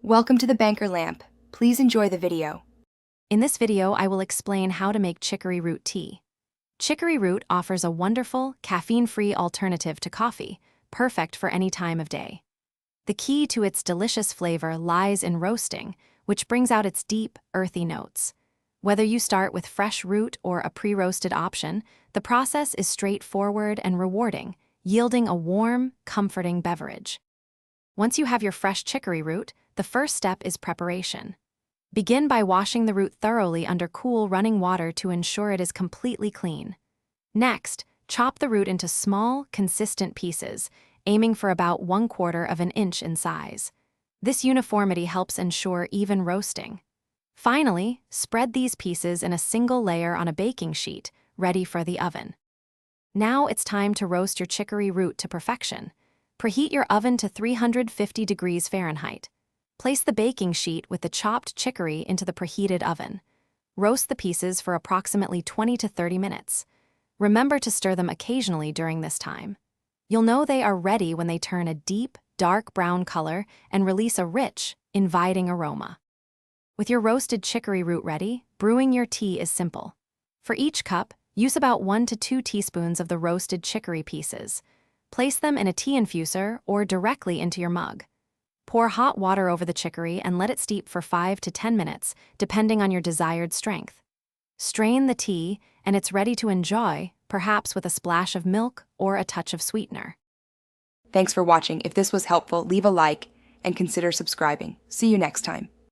Welcome to the Banker Lamp. Please enjoy the video. In this video, I will explain how to make chicory root tea. Chicory root offers a wonderful, caffeine-free alternative to coffee, perfect for any time of day. The key to its delicious flavor lies in roasting, which brings out its deep, earthy notes. Whether you start with fresh root or a pre-roasted option, the process is straightforward and rewarding, yielding a warm, comforting beverage. Once you have your fresh chicory root, the first step is preparation. Begin by washing the root thoroughly under cool running water to ensure it is completely clean. Next, chop the root into small, consistent pieces, aiming for about 1/4 of an inch in size. This uniformity helps ensure even roasting. Finally, spread these pieces in a single layer on a baking sheet, ready for the oven. Now it's time to roast your chicory root to perfection. Preheat your oven to 350 degrees Fahrenheit. Place the baking sheet with the chopped chicory into the preheated oven. Roast the pieces for approximately 20 to 30 minutes. Remember to stir them occasionally during this time. You'll know they are ready when they turn a deep, dark brown color and release a rich, inviting aroma. With your roasted chicory root ready, brewing your tea is simple. For each cup, use about 1 to 2 teaspoons of the roasted chicory pieces. Place them in a tea infuser or directly into your mug. Pour hot water over the chicory and let it steep for 5 to 10 minutes, depending on your desired strength. Strain the tea, and it's ready to enjoy, perhaps with a splash of milk or a touch of sweetener. Thanks for watching. If this was helpful, leave a like and consider subscribing. See you next time.